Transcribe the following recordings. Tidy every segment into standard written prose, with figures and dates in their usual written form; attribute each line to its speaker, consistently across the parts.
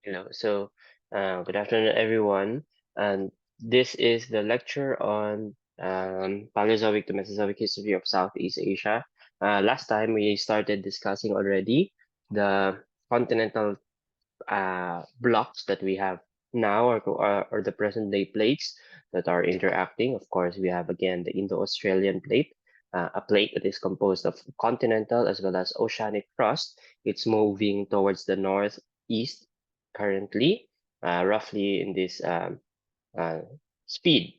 Speaker 1: Good afternoon, everyone. And this is the lecture on Paleozoic to Mesozoic history of Southeast Asia. Last time we started discussing already the continental blocks that we have now, or the present day plates that are interacting. Of course, we have again the Indo-Australian plate, a plate that is composed of continental as well as oceanic crust. It's moving towards the northeast currently, roughly in this uh, speed.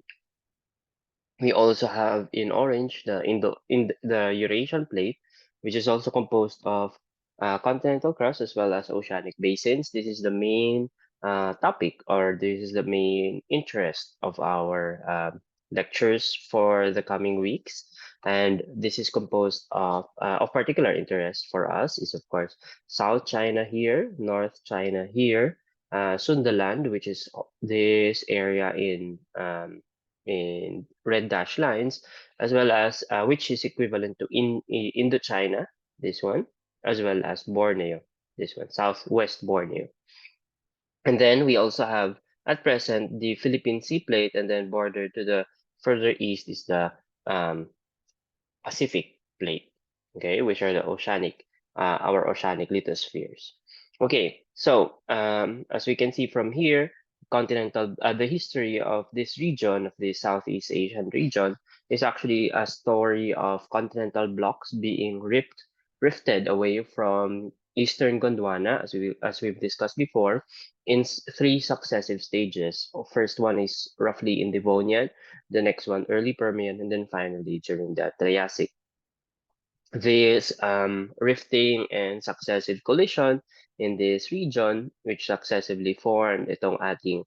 Speaker 1: We also have in orange the Eurasian plate, which is also composed of continental crust as well as oceanic basins. This is the main topic, or this is the main interest of our lectures for the coming weeks. And this is composed of particular interest for us is, of course, South China here, North China here, Sundaland, which is this area in red dash lines, as well as which is equivalent to Indochina, this one, as well as Borneo, this one, Southwest Borneo. And then we also have at present the Philippine Sea Plate, and then border to the further east is the Pacific Plate, okay, which are the our oceanic lithospheres. Okay, so as we can see from here, the history of this region, of the Southeast Asian region, is actually a story of continental blocks being rifted away from Eastern Gondwana, as we've discussed before, in three successive stages. First one is roughly in Devonian, the next one early Permian, and then finally during the Triassic. This rifting and successive collision in this region, which successively formed itong ating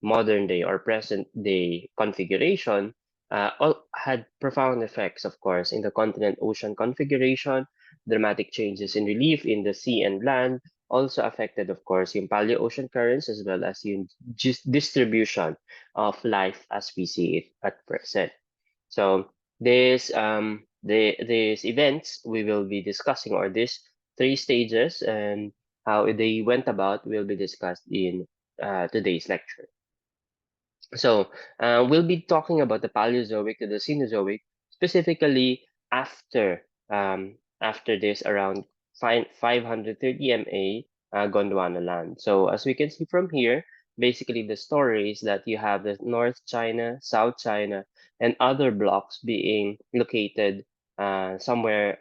Speaker 1: modern day or present day configuration, all had profound effects, of course, in the continent-ocean configuration. Dramatic changes in relief in the sea and land also affected, of course, yung paleo-ocean currents as well as yung distribution of life as we see it at present. So these events we will be discussing, or these three stages and how they went about, will be discussed in today's lecture. So we'll be talking about the Paleozoic to the Cenozoic, specifically after this around 530 MA Gondwana land. So as we can see from here, basically the story is that you have the North China, South China, and other blocks being located somewhere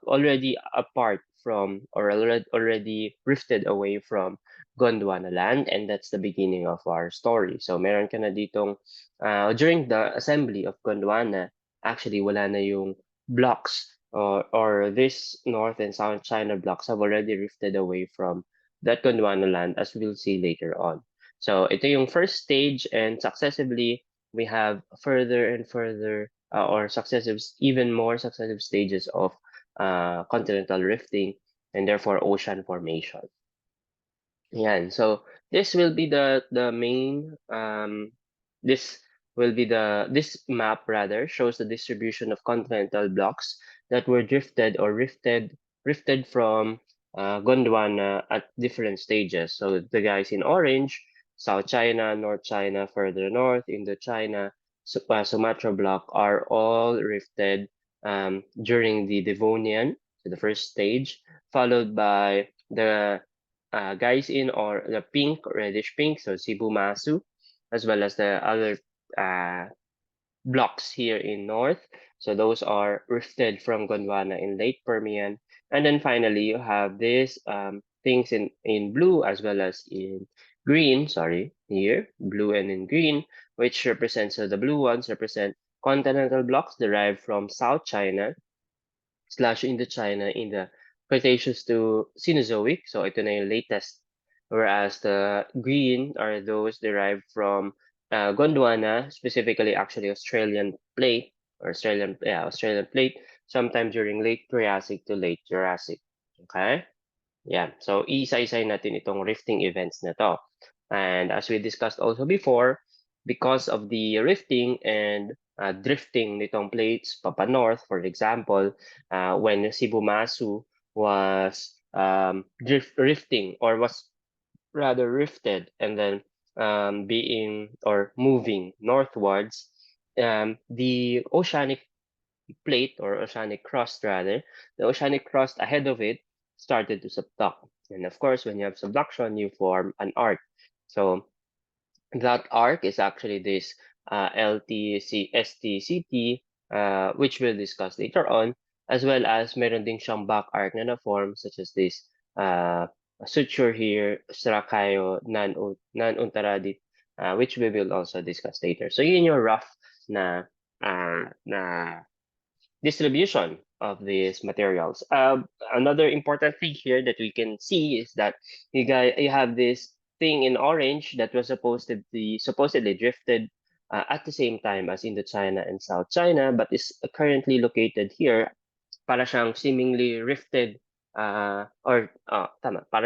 Speaker 1: already apart from, or already rifted away from Gondwana land, and that's the beginning of our story. So meron ka na ditong during the assembly of Gondwana, actually wala na yung blocks, or this North and South China blocks have already rifted away from that Gondwana land, as we'll see later on. So ito yung first stage, and successively we have further and further even more successive stages of continental rifting and therefore ocean formation. Yan. So this will be the main this map rather shows the distribution of continental blocks that were drifted or rifted from Gondwana at different stages. So the guys in orange, South China, North China, further north, Indochina, Sumatra block are all rifted during the Devonian, so the first stage, followed by the guys in or the pink, reddish pink, so Cebu Masu, as well as the other blocks here in north. So those are rifted from Gondwana in late Permian. And then finally, you have these things in blue as well as in green, sorry, here, blue and in green, which represents, so the blue ones represent continental blocks derived from South China / Indochina in the Cretaceous to Cenozoic. So ito na yung latest. Whereas the green are those derived from Gondwana, specifically actually Australian plate, or Australian plate, sometime during late Triassic to late Jurassic. Okay? Yeah. So isa-isay natin itong rifting events na to. And as we discussed also before, because of the rifting and drifting nitong plates papa north, for example, when Cebu Masu was rifting, or was rather rifted and then being or moving northwards, the oceanic plate or oceanic crust rather, the oceanic crust ahead of it started to subduct. And of course, when you have subduction, you form an arc. So that arc is actually this LTC which we'll discuss later on, as well as meron ding siyang back arc na na-form, such as this uh, suture here, Strakayo non-Untaradit, which we will also discuss later. So yun yung rough na distribution of these materials. Another important thing here that we can see is that you have this thing in orange that was supposed to be supposedly drifted at the same time as Indochina and South China, but is currently located here. Para siyang seemingly rifted, para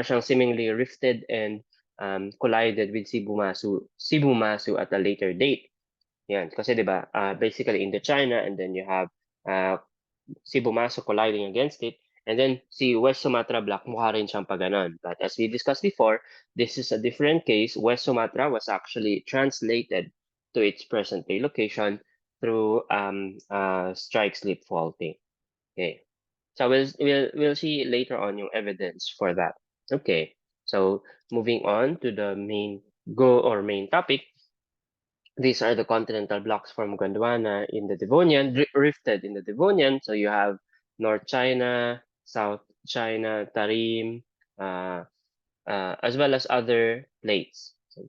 Speaker 1: siyang seemingly rifted and collided with Sibumasu at a later date. Yan, kasi 'di ba, basically Indochina, and then you have uh, si Bumaso colliding against it. And then si West Sumatra Block, mukha rin siyang paganon. But as we discussed before, this is a different case. West Sumatra was actually translated to its present day location through strike slip faulting. Okay. So we'll see later on yung evidence for that. Okay. So moving on to the main main topic. These are the continental blocks from Gondwana in the Devonian, rifted in the Devonian. So you have North China, South China, Tarim, as well as other plates. So,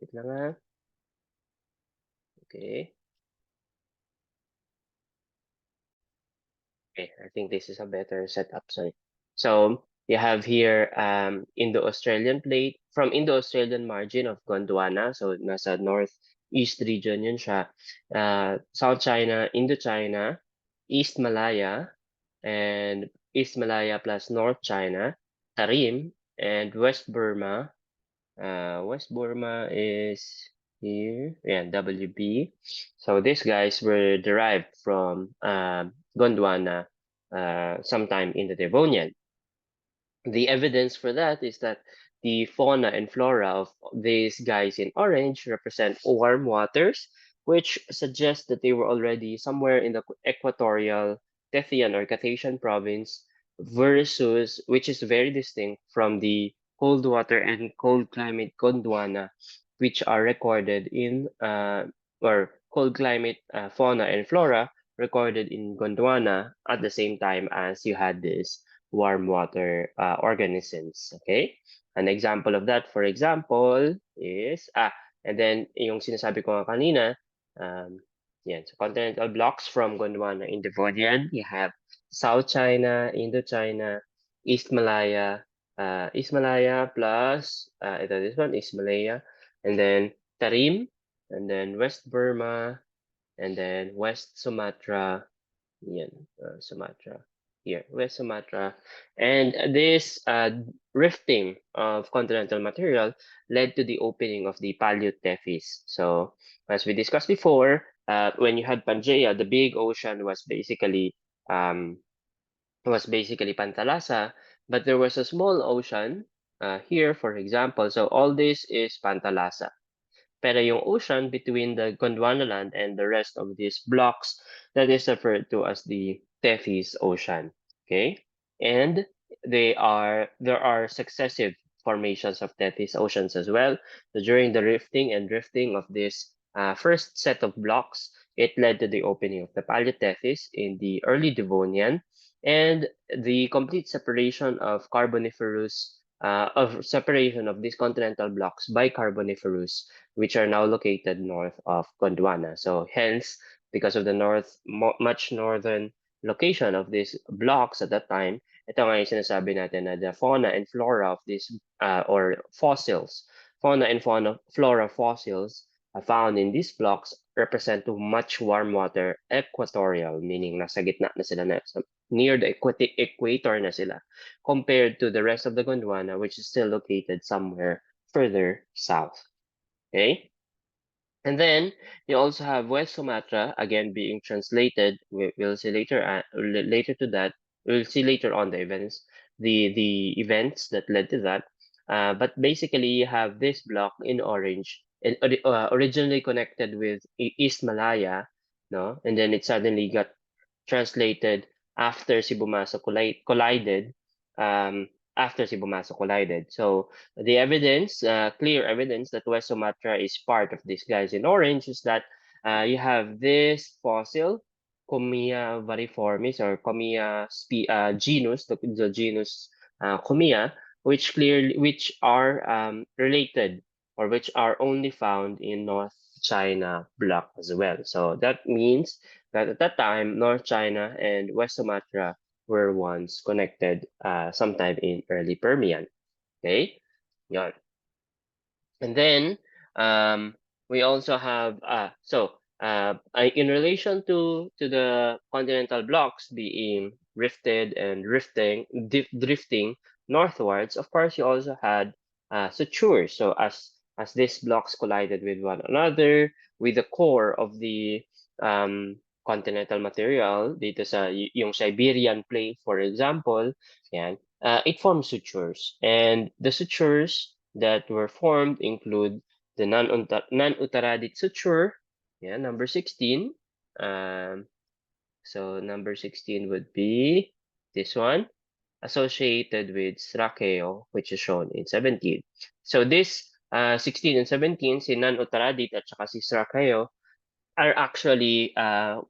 Speaker 1: okay. Okay, I think this is a better setup. Sorry. So you have here Indo-Australian plate from Indo-Australian margin of Gondwana. So nasa northeast region yun siya. South China, Indochina, East Malaya, and East Malaya plus North China, Tarim, and West Burma. West Burma is here. Yeah, WB. So these guys were derived from Gondwana sometime in the Devonian. The evidence for that is that the fauna and flora of these guys in orange represent warm waters, which suggests that they were already somewhere in the equatorial Tethyan or Cartesian province, versus which is very distinct from the cold water and cold climate Gondwana, which are recorded in or cold climate fauna and flora recorded in Gondwana at the same time as you had this warm water organisms. Okay? An example of that, for example, is, and then yung sinasabi ko nga kanina, yan, so continental blocks from Gondwana in Devonian, you have South China, Indochina, East Malaya plus, this one, East Malaya, and then Tarim, and then West Burma, and then West Sumatra, yan, Sumatra here, West Sumatra. And this rifting of continental material led to the opening of the Paleotethys. So as we discussed before, when you had Pangaea, the big ocean was basically Pantalasa, but there was a small ocean here, for example. So all this is Pantalasa. Pero yung ocean between the Gondwana land and the rest of these blocks, that is referred to as the Tethys Ocean. Okay? And there are successive formations of Tethys Oceans as well. So during the rifting and drifting of this first set of blocks, it led to the opening of the Paleotethys in the early Devonian and the complete separation of separation of these continental blocks by Carboniferous, which are now located north of Gondwana. So hence, because of the much northern location of these blocks at that time, ito nga yung sinasabi natin na the fauna and flora of these or fossils, flora fossils found in these blocks represent to much warm water equatorial, meaning nasa gitna na sila near the equator na sila, compared to the rest of the Gondwana, which is still located somewhere further south. Okay? And then you also have West Sumatra, again being translated. We'll see later to that. We'll see later on the events, the events that led to that. But basically, you have this block in orange, and originally connected with East Malaya, no, and then it suddenly got translated after Sibumasa collided. Um, After Sibumasa collided. So the evidence, clear evidence that West Sumatra is part of these guys in orange is that you have this fossil, Comia variformis or Comia genus, the genus Comia, which are related or which are only found in North China block as well. So that means that at that time, North China and West Sumatra were once connected sometime in early Permian. Okay? Yan. And then we also have in relation to the continental blocks being rifted and drifting northwards. Of course, you also had sutures. So as these blocks collided with one another, with the core of the continental material dito sa yung Siberian plate, for example, yan, it forms sutures, and the sutures that were formed include the non-Uttaradit suture, yeah, number 16. Um, so number 16 would be this one, associated with Srakeo, which is shown in 17. So this 16 and 17, si non-Uttaradit at saka si Srakeo, are actually are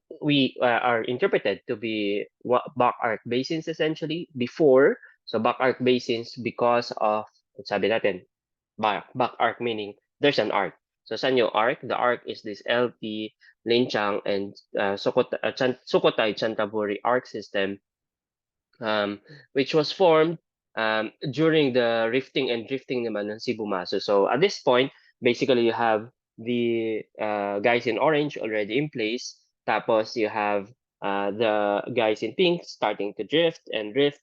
Speaker 1: interpreted to be back arc basins essentially before. So back arc basins because of, sabi natin, back arc meaning there's an arc. So saan yung arc? The arc is this LT, Linchang, and Sukhothai Chantaburi arc system, which was formed during the rifting and drifting naman ng Cebu Maso. So at this point, basically you have the guys in orange already in place. Tapos you have the guys in pink starting to rift and drift.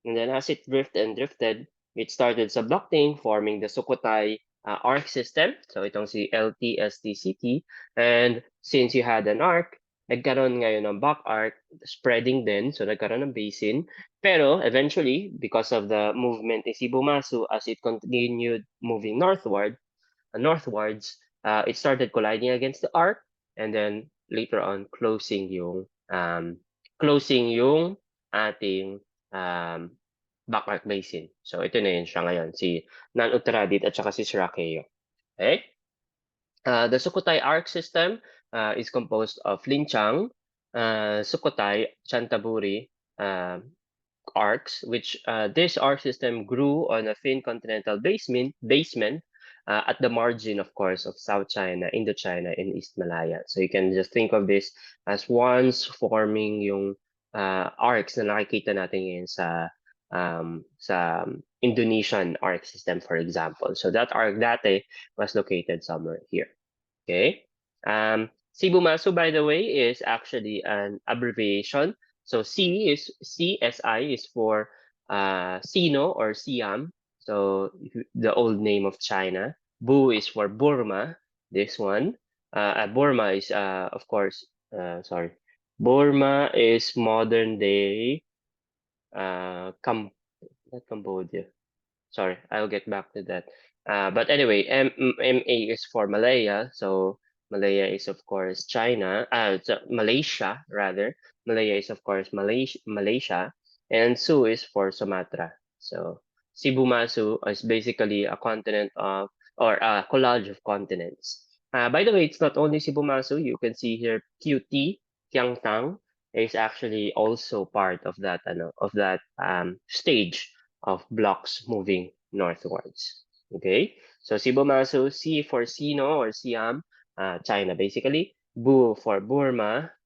Speaker 1: And then as it drifted, it started subducting, forming the Sukhothai arc system. So itong si LTSTCT. And since you had an arc, nagkaroon ngayon ng back arc, spreading din, so nagkaroon ng basin. Pero eventually, because of the movement ni Sibumasu as it continued moving northwards, it started colliding against the arc, and then later on closing yung ating back arc basin. So ito na yun siya ngayon, si Non-Uttaradit at saka si Siracao. Okay? The Sukhothai arc system is composed of Linchang, Sukhothai, Chantaburi arcs, which this arc system grew on a thin continental basement at the margin, of course, of South China, Indochina, and East Malaya. So you can just think of this as once forming yung arcs na nakikita natin ngayon sa Indonesian arc system, for example. So that arc dati was located somewhere here. Okay. Cebu Masu, by the way, is actually an abbreviation. So CSI is for Sino or Siam. So the old name of China. Bu is for Burma. This one. Burma is of course. Sorry. Burma is modern day. Not Cambodia. Sorry, I'll get back to that. But anyway, MA is for Malaya. So Malaya is of course China. Malaysia rather. Malaya is of course Malaysia, and Su is for Sumatra. So Cebu Masu is basically a continent of or a collage of continents. By the way, it's not only Cebu Masu. You can see here QT Kiangtang is actually also part of that stage of blocks moving northwards. Okay, so Sibumasu, C for Sino or Siam, China basically. Bu for Burma.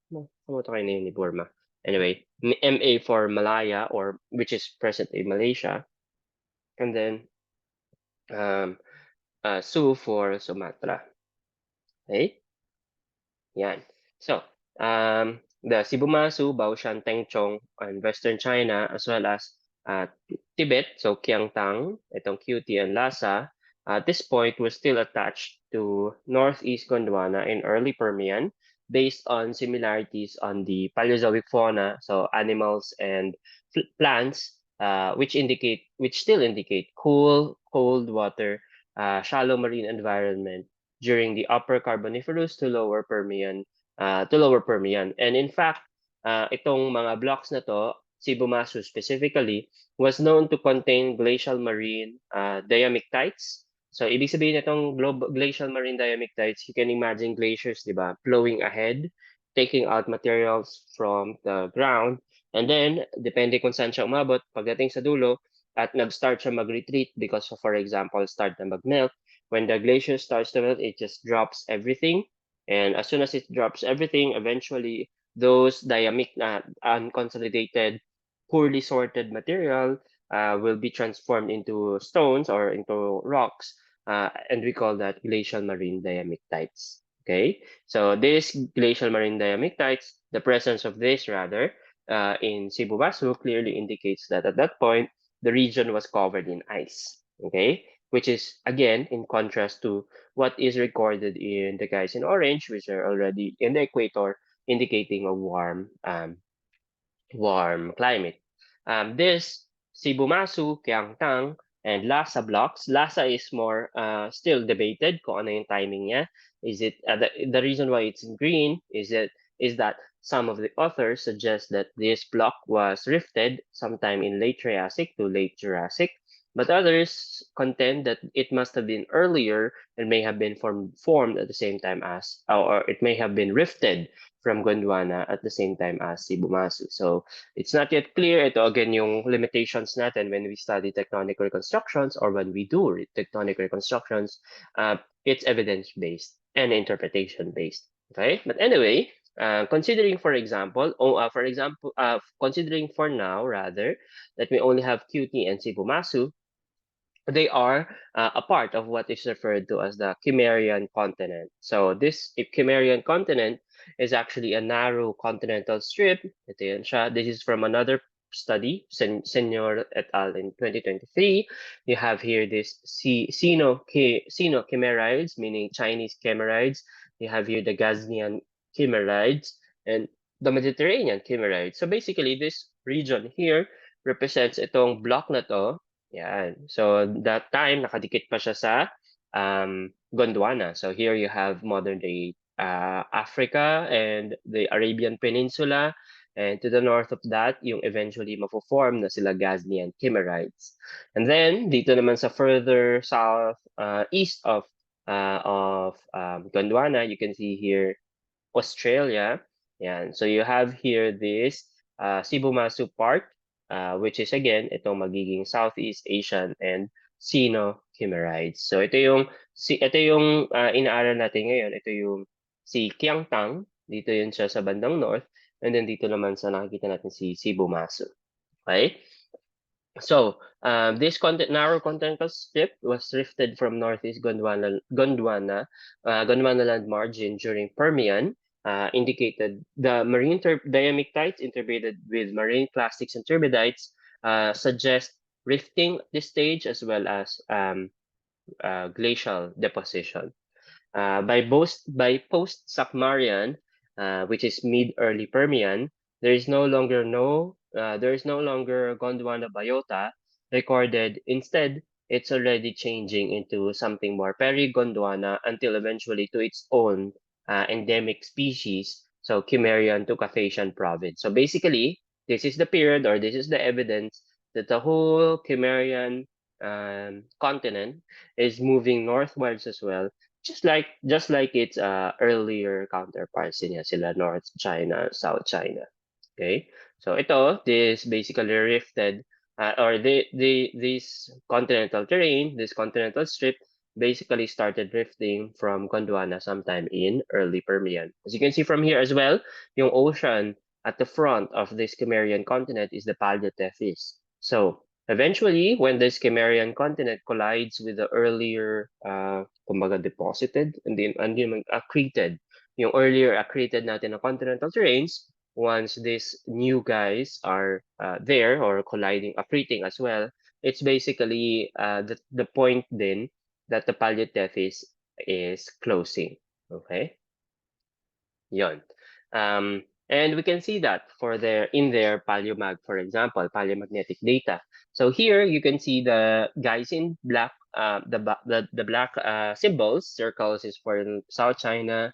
Speaker 1: Ni Burma. Anyway, MA for Malaya, or which is presently Malaysia. And then Su for Sumatra. Okay? Yan. So, the Sibumasu, Baoshan, Tengchong, and Western China, as well as Tibet, so Kiangtang, itong QT and Lhasa, at this point was still attached to Northeast Gondwana in early Permian based on similarities on the Paleozoic fauna, so animals and plants which still indicate cool, cold water, shallow marine environment during the upper Carboniferous to lower Permian. And in fact, itong mga blocks na to, Sibumasu specifically, was known to contain glacial marine diamictites. So, ibig sabihin itong glacial marine diamictites, you can imagine glaciers, di ba, flowing ahead, taking out materials from the ground. And then, depende kung saan siya umabot, pagdating sa dulo, at nag-start siya mag-retreat because, for example, start na mag-melt. When the glacier starts to melt, it just drops everything. And as soon as it drops everything, eventually, those unconsolidated, poorly sorted material will be transformed into stones or into rocks, and we call that glacial marine diamictites. Okay, so this glacial marine diamictites, the presence of this rather in Cebu Basu clearly indicates that at that point the region was covered in ice. Okay, which is again in contrast to what is recorded in the guys in orange, which are already in the equator, indicating a warm climate. This Sibumasu, Kiangtang, and Lhasa blocks. Lhasa is more still debated kung ano yung timing niya. Is it the reason why it's in green is that some of the authors suggest that this block was rifted sometime in late Triassic to late Jurassic, but others contend that it must have been earlier and may have been formed at the same time as, or it may have been rifted from Gondwana at the same time as Sibumasu. So it's not yet clear. Ito again yung limitations natin when we study tectonic reconstructions or when we do tectonic reconstructions. It's evidence-based and interpretation-based. Okay, but anyway, considering considering for now rather that we only have QT and Sibumasu, they are a part of what is referred to as the Cimmerian continent. So this Cimmerian continent is actually a narrow continental strip. Ito yun siya. This is from another study, Senor et al. In 2023. You have here this Sino-Chimmerides, meaning Chinese Chimmerides. You have here the Gaznian Chimmerides and the Mediterranean Chimmerides. So basically, this region here represents itong block na to. Yan. So that time nakadikit pa siya sa Gondwana. So here you have modern day Africa and the Arabian Peninsula. And to the north of that, yung eventually mafo-form na sila Gaznian Chimmerides. And then dito naman sa further south east of Gondwana, you can see here Australia. Yan. So you have here this Sibumasu Park, which is again itong magiging Southeast Asian and Sino-Chimmerides. So ito yung inaaral natin ngayon. Ito yung si Kiangtang, dito yun siya sa bandang north, and then dito naman sa nakikita natin si Sibumasu. Okay? So, this narrow continental strip was rifted from northeast Gondwana land margin during Permian, indicated the marine diamictites integrated with marine plastics and turbidites suggest rifting at this stage as well as glacial deposition. By post-Sackmarian, which is mid-early Permian, there is no longer Gondwana biota recorded. Instead, it's already changing into something more peri-Gondwana until eventually to its own endemic species, so Cimmerian to Caucasian province. So basically, this is the period or this is the evidence that the whole Cimmerian continent is moving northwards as well, just like its earlier counterparts niya, sila North China, South China. Okay, so this basically rifted this continental terrain, this continental strip basically started drifting from Gondwana sometime in early Permian. As you can see from here as well, yung ocean at the front of this Cimmerian continent is the Paleo Tethys. So eventually, when this Cimmerian continent collides with the earlier, kumbaga deposited and then accreted, yung earlier accreted natin na continental terrains, once these new guys are there or colliding, accreting as well, it's basically the point then that the Paleotethys is closing. Okay? Yon. And we can see that for their paleomag, for example, paleomagnetic data. So here you can see the guys in black, the black symbols, circles is for South China,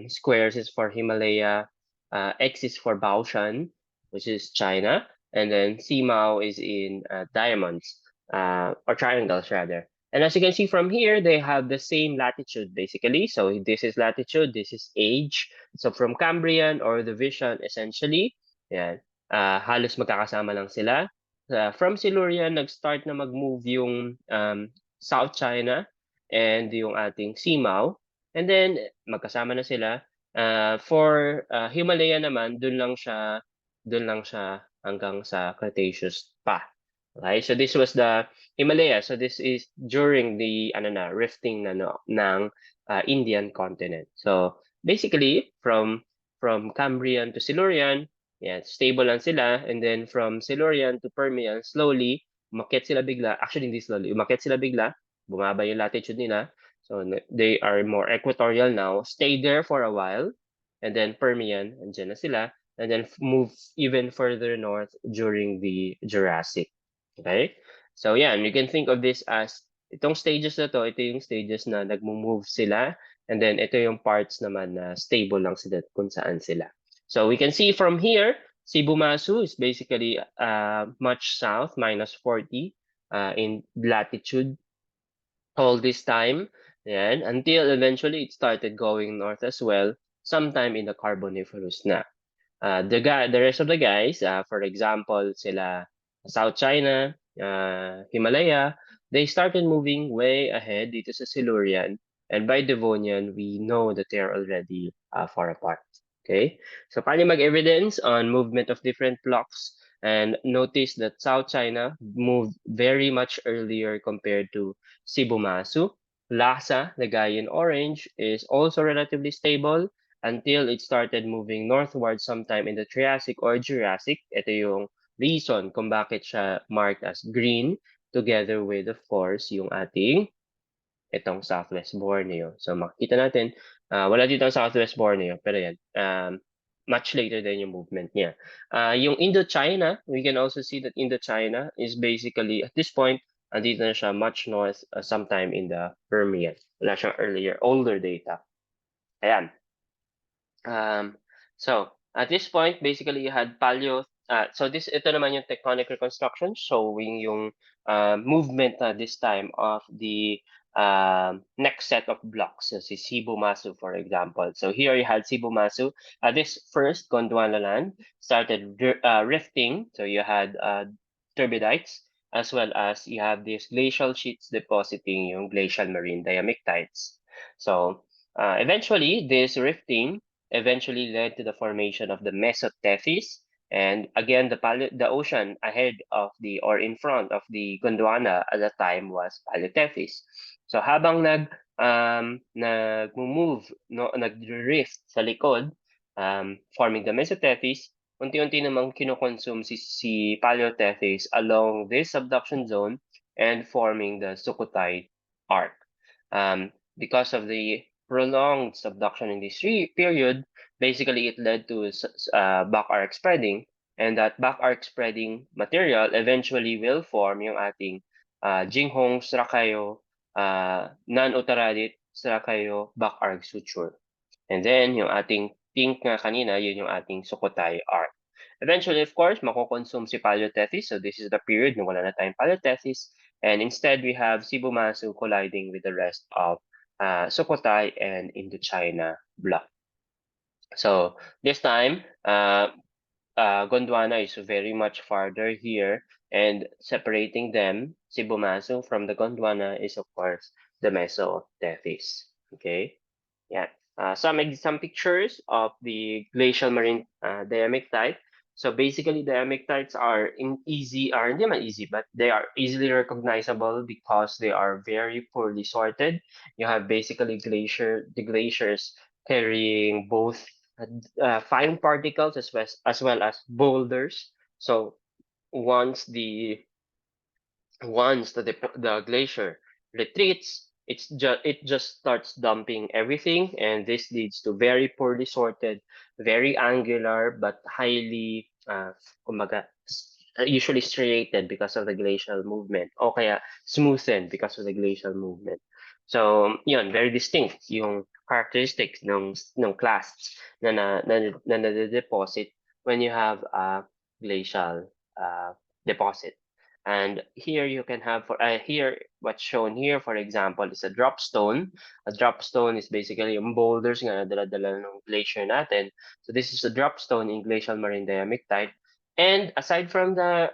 Speaker 1: squares is for Himalaya, X is for Baoshan, which is China, and then Simao is in diamonds, or triangles rather. And as you can see from here, they have the same latitude basically. So this is latitude, this is age. So from Cambrian or the Vision essentially, yan, halos magkakasama lang sila. From Silurian, nag-start na mag-move yung South China and yung ating Simao. And then, magkasama na sila. For Himalaya naman, dun lang siya hanggang sa Cretaceous pa. Okay, so this was the Himalaya. So this is during the rifting na, no, ng Indian continent. So basically, from Cambrian to Silurian, yeah, stable lang sila. And then from Silurian to Permian, slowly, umakyat sila bigla. Actually, hindi slowly. Umakyat sila bigla. Bumaba yung latitude nila. So they are more equatorial now. Stay there for a while. And then Permian, andyan na sila. And then move even further north during the Jurassic. Okay? So yan, you can think of this as itong stages na to, ito yung stages na nagmo-move sila. And then ito yung parts naman na stable lang sila kung saan sila. So we can see from here, Sibumasu is basically much south, -40 in latitude all this time. Yan, until eventually it started going north as well, sometime in the Carboniferous na. The rest of the guys, for example, sila South China, Himalaya, they started moving way ahead dito sa Silurian. And by Devonian, we know that they're already far apart. Okay, so paano mag-evidence on movement of different blocks? And notice that South China moved very much earlier compared to Sibumasu. Lhasa, the guy in orange, is also relatively stable until it started moving northward sometime in the Triassic or Jurassic. Ito yung reason kung bakit siya marked as green together with, of course, yung ating itong Southwest Borneo. So makikita natin, wala dito ang Southwest Borneo, pero yan, much later than yung movement niya. Yung Indochina, we can also see that Indochina is basically, at this point, andito na siya much north, sometime in the Permian. Wala siyang earlier, older data. Ayan. So at this point, basically you had paleo. So ito naman yung tectonic reconstruction showing yung movement this time of the next set of blocks. So si Cebu Masu, for example. So here you had Cebu Masu. This first Gondwana land started rifting. So you had turbidites as well as you have these glacial sheets depositing yung glacial marine diamictites. So eventually, this rifting eventually led to the formation of the Mesotethys. And again, the ocean ahead of or in front of the Gondwana at the time was Paleotethys. So habang nag-move, no, nag-rift sa likod, forming the Mesotethys, unti-unti namang kinokonsume si Paleotethys along this subduction zone and forming the Sukhothai arc. Because of the prolonged subduction in this period, basically it led to back arc spreading, and that back arc spreading material eventually will form yung ating Jinghong Srakayo non-Uttaradit Srakayo back arc suture. And then yung ating pink nga kanina, yun yung ating Sukhothai arc. Eventually, of course, makokonsume si Paleotethys. So this is the period na wala na tayong Paleotethys. And instead, we have Sibumasu colliding with the rest of Sukhothai and Indochina block. So this time, Gondwana is very much farther here, and separating them, Sibumasu from the Gondwana is of course the Mesotethys. Okay, yeah. Some pictures of the glacial marine diamictite. So basically, diamictites are hindi man easy, but they are easily recognizable because they are very poorly sorted. You have basically the glaciers carrying both fine particles as well as boulders. So once the glacier retreats, it just starts dumping everything, and this leads to very poorly sorted, very angular but highly kumbaga, usually striated because of the glacial movement, o kaya smoothened because of the glacial movement. So yun, very distinct yung characteristics ng clasts na deposit when you have a glacial deposit. And here you can have here what's shown here, for example, is a drop stone. A drop stone is basically yung boulders nga na dala-dala ng glacier natin. So this is a drop stone in glacial marine diamictite. And aside from the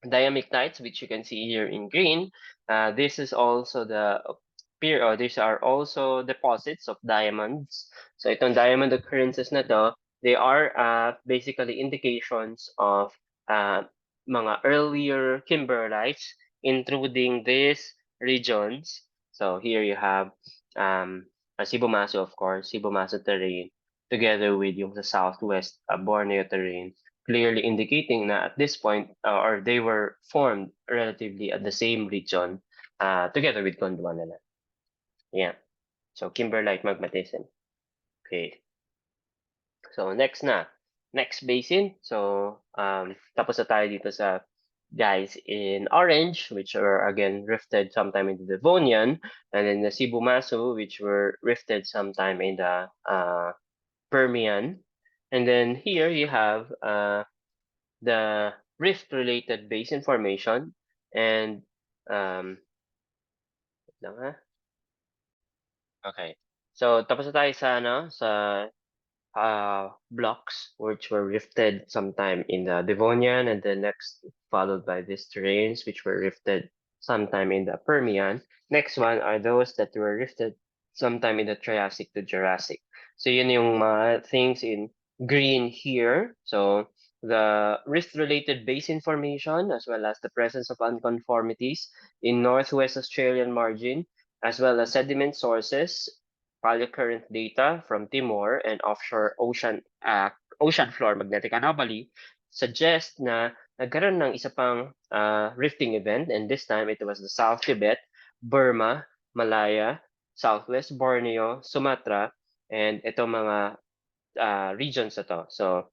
Speaker 1: diamictites, which you can see here in green, this is also the peer, or these are also deposits of diamonds. So itong diamond occurrences na to, they are basically indications of uh, mga earlier kimberlites intruding these regions. So here you have a Sibumaso, of course, Sibumaso terrain, together with yung sa southwest Borneo terrain, clearly indicating that at this point, or they were formed relatively at the same region, together with Gondwana. Yeah. So kimberlite magmatism. Okay. So next basin. So tapos na tayo dito sa guys in orange, which were again rifted sometime in the Devonian, and then the Cebu Masu, which were rifted sometime in the Permian. And then here you have the rift-related basin formation, and wait lang ha. Okay. So tapos na tayo sa sa blocks which were rifted sometime in the Devonian, and then next followed by these terrains which were rifted sometime in the Permian. Next one are those that were rifted sometime in the Triassic to Jurassic. So yun yung mga things in green here. So the rift-related basin formation, as well as the presence of unconformities in northwest Australian margin, as well as sediment sources, paleocurrent data from Timor and offshore ocean floor magnetic anomaly suggest na nagkaroon ng isa pang rifting event, and this time it was the South Tibet, Burma, Malaya, Southwest Borneo, Sumatra, and itong mga regions na to. So,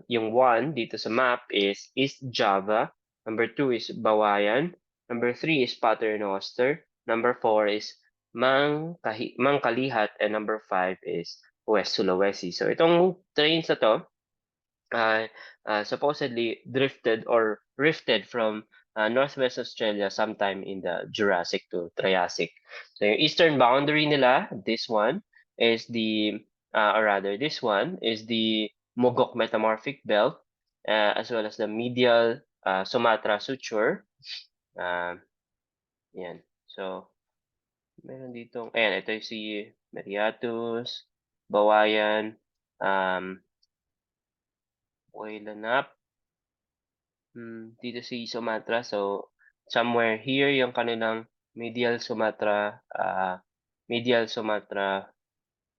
Speaker 1: yung one dito sa map is East Java, number 2 is Bawayan, number 3 is Paternoster, number 4 is Mangkalihat, and number 5 is West Sulawesi. So itong trains na to supposedly drifted or rifted from Northwest Australia sometime in the Jurassic to Triassic. So yung eastern boundary nila, this one is this one is the Mogok Metamorphic Belt, as well as the medial Sumatra Suture. Yan. So, meron ditong, ayan, ito yung si Meriatus, Bawayan, Oilanap, dito si Sumatra. So, somewhere here yung kanilang medial Sumatra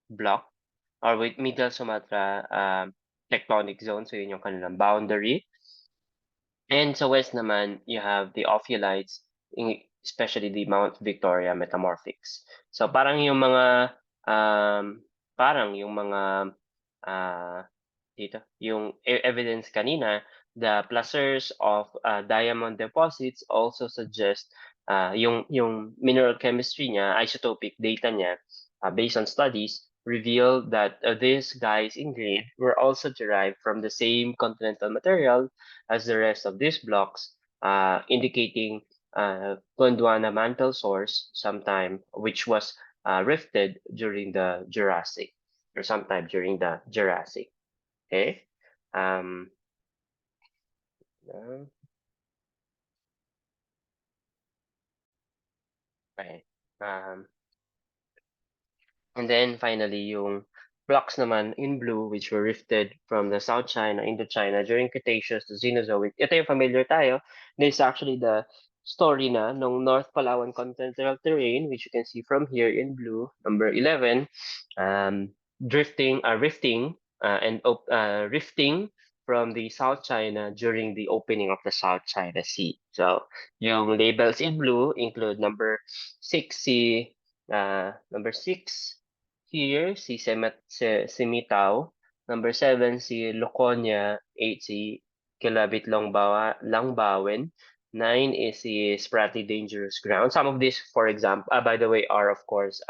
Speaker 1: block, or with medial Sumatra tectonic zone. So, yun yung kanilang boundary. And sa west naman, you have the ophiolites, especially the Mount Victoria Metamorphics. So parang yung mga dito, yung evidence kanina, the placers of diamond deposits also suggest yung mineral chemistry niya, isotopic data niya, based on studies, revealed that these guys in green were also derived from the same continental material as the rest of these blocks, indicating Gondwana mantle source sometime, which was rifted during the Jurassic, or sometime during the Jurassic. Okay. Okay. And then finally, yung blocks naman in blue, which were rifted from the South China, Indochina during Cretaceous to Cenozoic. Ito yung familiar tayo. This is actually the story na nung North Palawan continental terrain, which you can see from here in blue, number 11, rifting from the South China during the opening of the South China Sea. So, yung labels in blue include number 6 here, Simitao. Number 7, si Luconia. 8, si Kilabit Langbawin. 9 is the Spratly Dangerous Ground. Some of these, for example, by the way, are of course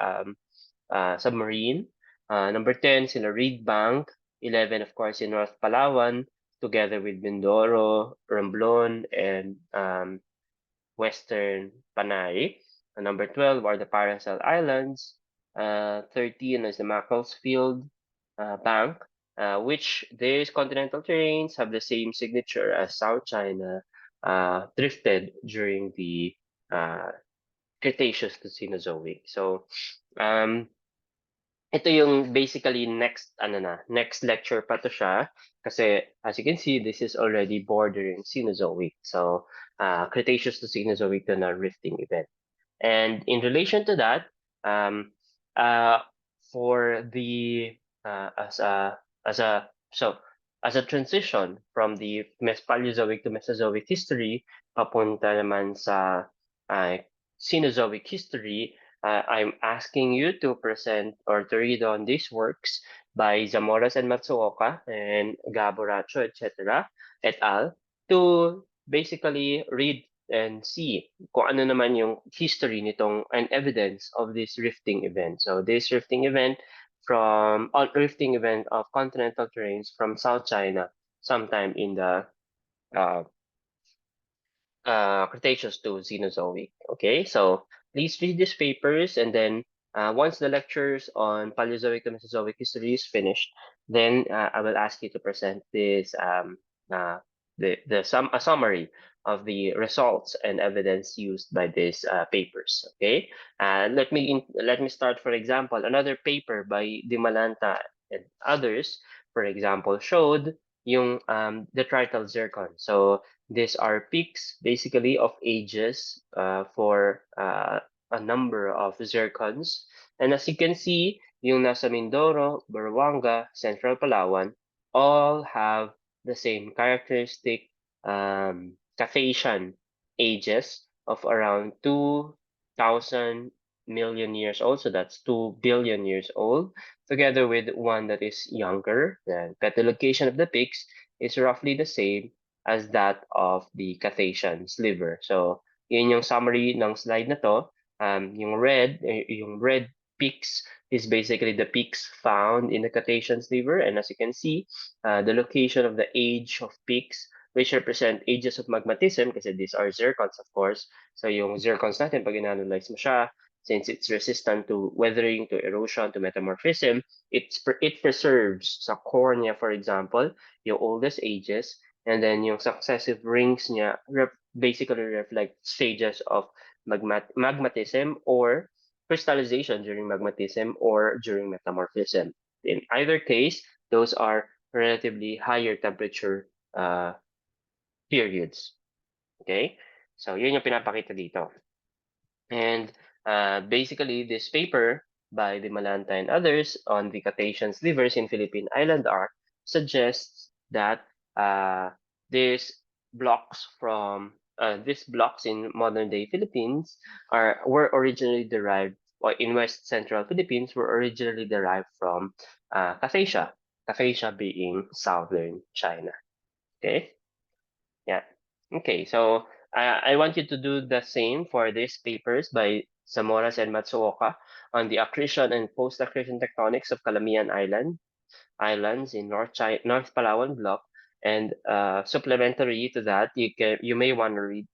Speaker 1: submarine. Number 10, sila Reed Bank. 11, of course, in North Palawan, together with Mindoro, Romblon, and Western Panay. Number 12 are the Paracel Islands. 13 is the Macclesfield Bank, which these continental terrains have the same signature as South China, drifted during the uh, Cretaceous to Cenozoic. So, um, ito yung basically next lecture pa to siya. Kasi as you can see, this is already bordering Cenozoic. So, Cretaceous to Cenozoic na rifting event. And in relation to that, um, uh, for the as a so as a transition from the Paleozoic to Mesozoic history, papunta naman sa uh, Cenozoic history, I'm asking you to present or to read on these works by Zamoras and Matsuoka and Gaboracho, etc. et al. To basically read and see kung ano naman yung history nitong and evidence of this rifting event. So this rifting event of continental terrains from South China sometime in the uh, Cretaceous to Cenozoic. Okay, so please read these papers, and then once the lectures on Paleozoic and Mesozoic history is finished, then I will ask you to present this uh, a summary of the results and evidence used by these papers. Okay, let me start. For example, another paper by Dimalanta and others, for example, showed yung detrital zircon. So these are peaks basically of ages for a number of zircons. And as you can see, yung nasa Mindoro, Buruanga, Central Palawan, all have the same characteristic Caphasian ages of around 2,000 million years old. So that's 2 billion years old, together with one that is younger. But the location of the peaks is roughly the same as that of the Cathasian sliver. So, yun yung summary ng slide na to. Yung red peaks is basically the peaks found in the Cathasian sliver. And as you can see, the location of the age of peaks, which represent ages of magmatism, kasi these are zircons, of course. So, yung zircons natin, pag in-analyze mo siya, since it's resistant to weathering, to erosion, to metamorphism, it preserves sa cornea, for example, yung oldest ages, and then yung successive rings niya basically reflect stages of magmatism or crystallization during magmatism or during metamorphism. In either case, those are relatively higher temperature periods. Okay? So, yun yung pinapakita dito. And basically, this paper by the Malanta and others on the Cretacean slivers in Philippine Island arc suggests that these these blocks in modern day Philippines were originally derived, or in West Central Philippines were originally derived from Caphasia. Caphasia being southern China. Okay. Yeah. Okay, so I want you to do the same for these papers by Zamoras and Matsuoka on the accretion and post-accretion tectonics of Calamian Islands in North Palawan Block. And supplementary to that, you may want to read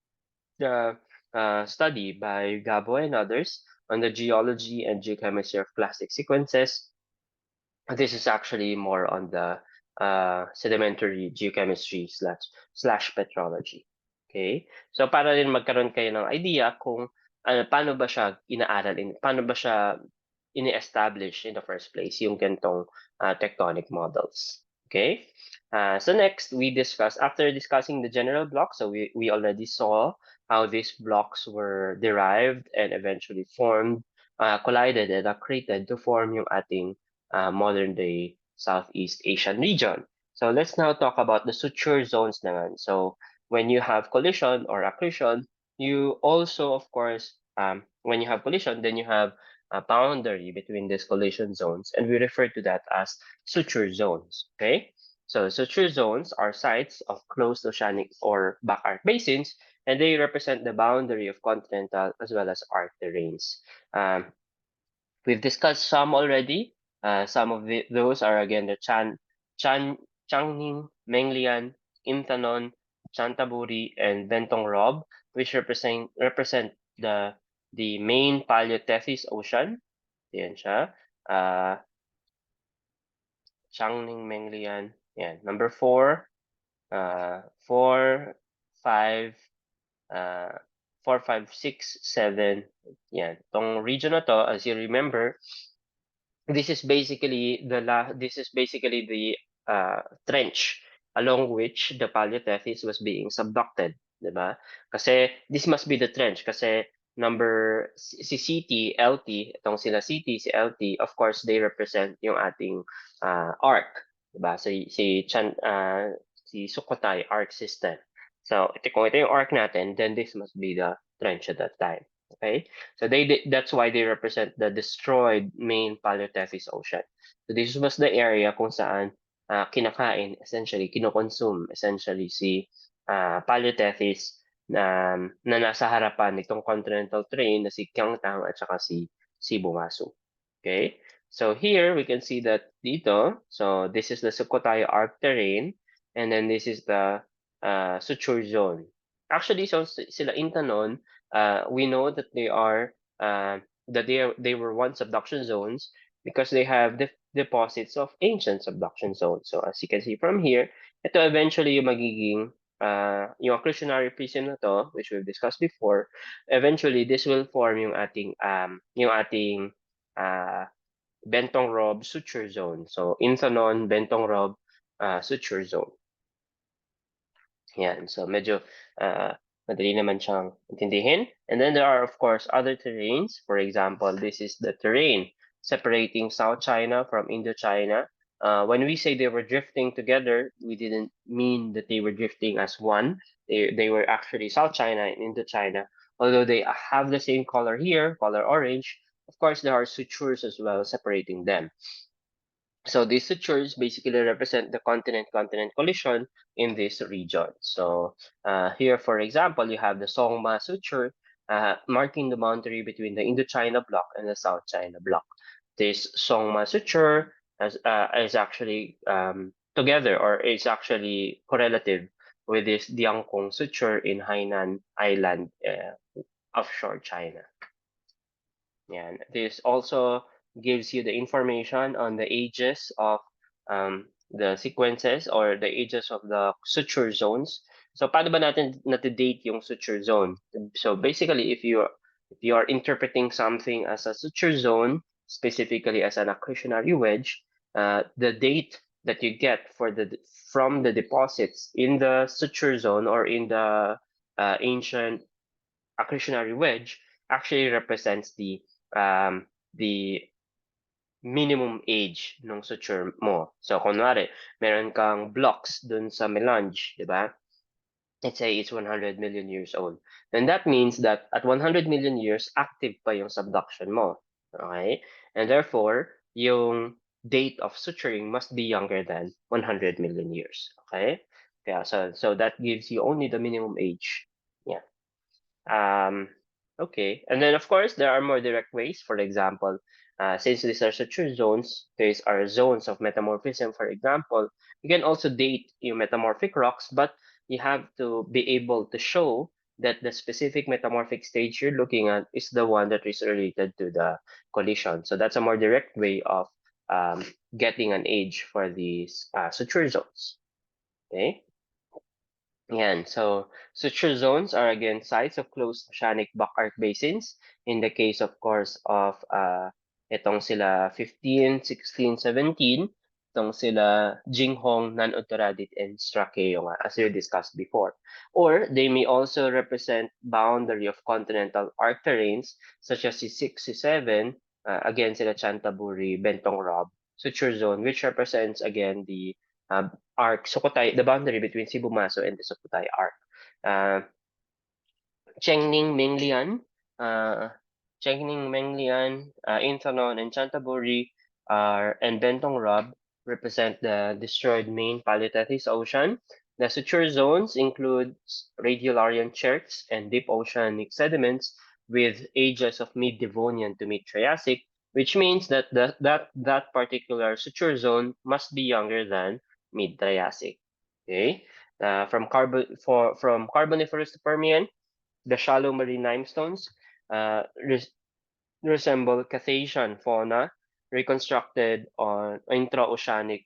Speaker 1: the study by Gabo and others on the geology and geochemistry of plastic sequences. This is actually more on the sedimentary geochemistry slash petrology. Okay? So para rin magkaroon kayo ng idea kung paano ba siya inaaral, paano ba siya ini-establish in the first place, yung gantong tectonic models. Okay? So next, after discussing the general blocks, so we already saw how these blocks were derived and eventually formed, collided and accreted to form yung ating modern day Southeast Asian region. So let's now talk about the suture zones naman. So when you have collision or accretion, you also, of course, when you have collision, then you have a boundary between these collision zones, and we refer to that as suture zones. Okay, so suture zones are sites of closed oceanic or back arc basins, and they represent the boundary of continental as well as arc terrains. We've discussed some already. Some of those are again the Changning, Menglian, Intanon, Chantaburi, and Bentong Rob, which represent the main Paleotethys Ocean. Yan siya. Changning, Menglian. Yan. Number 4, 4, 5, uh, 4, 5, 6, 7. Yan. Tong region na to, as you remember, this is basically the trench along which the Paleotethys was being subducted, 'di ba? Kasi this must be the trench kasi si CT, LT, itong sila CT, si LT, of course they represent yung ating arc, 'di ba? Si Sukhothai arc system. So, kung ito yung arc natin, then this must be the trench at that time. Okay? So that's why they represent the destroyed main Paleotethys Ocean. So this was the area kung saan kinakain, essentially, kinokonsume, essentially, si Paleotethys na nasa harapan nitong continental terrain na si Gyeongtang at saka si Bumasu. Okay? So here, we can see that dito, so this is the Sukhothai Arc terrain, and then this is the suture zone. Actually, so sila Intanon, we know that they were once subduction zones because they have deposits of ancient subduction zones. So as you can see from here, ito eventually yung magiging yung accretionary prism na to, which we've discussed before. Eventually, this will form yung ating Bentong Rob suture zone. So Intanon, Bentong Rob suture zone. Yan. So medyo madali naman siyang intindihin. And then there are, of course, other terrains. For example, this is the terrain separating South China from Indochina. When we say they were drifting together, we didn't mean that they were drifting as one. They were actually South China and Indochina. Although they have the same color here, color orange, of course, there are sutures as well separating them. So these sutures basically represent the continent-continent collision in this region. So here, for example, you have the Songma suture marking the boundary between the Indochina block and the South China block. This Songma suture is actually together, or is actually correlative with this Diangkong suture in Hainan Island offshore China. Yeah, this also gives you the information on the ages of the sequences or the ages of the suture zones. So paano ba natin date yung suture zone? So basically, if you are interpreting something as a suture zone, specifically as an accretionary wedge, the date that you get from the deposits in the suture zone or in the ancient accretionary wedge actually represents the minimum age ng suture mo. So, kunwari, meron kang blocks dun sa melange, di ba? Let's say it's 100 million years old. Then that means that at 100 million years, active pa yung subduction mo. Okay? And therefore, yung date of suturing must be younger than 100 million years. Okay? Yeah, so that gives you only the minimum age. Yeah. Okay, and then of course there are more direct ways. For example, since these are suture zones, these are zones of metamorphism. For example, you can also date your metamorphic rocks, but you have to be able to show that the specific metamorphic stage you're looking at is the one that is related to the collision. So that's a more direct way of getting an age for these suture zones. Okay. Yan. So, suture zones are again sites of closed oceanic back arc basins. In the case, of course, of itong sila 15, 16, 17, itong sila Jinghong, Nan-Uttaradit, and Strakeo nga, as we discussed before. Or they may also represent boundary of continental arc terrains, such as si 6, si 7, again sila Chantaburi, Bentong Rob, suture zone, which represents again the arc, Sukhothai, the boundary between Cebu Maso and the Sukhothai arc. Chengning Menglian, uh, Intanon, and Chantaburi and Bentong Rob represent the destroyed main Paleothesis Ocean. The suture zones include radiolarian cherts and deep oceanic sediments with ages of mid-Devonian to mid-Triassic, which means that that particular suture zone must be younger than mid-Triassic. Okay, from Carboniferous to Permian, the shallow marine limestones uh, res- resemble Cartesian fauna reconstructed on intraoceanic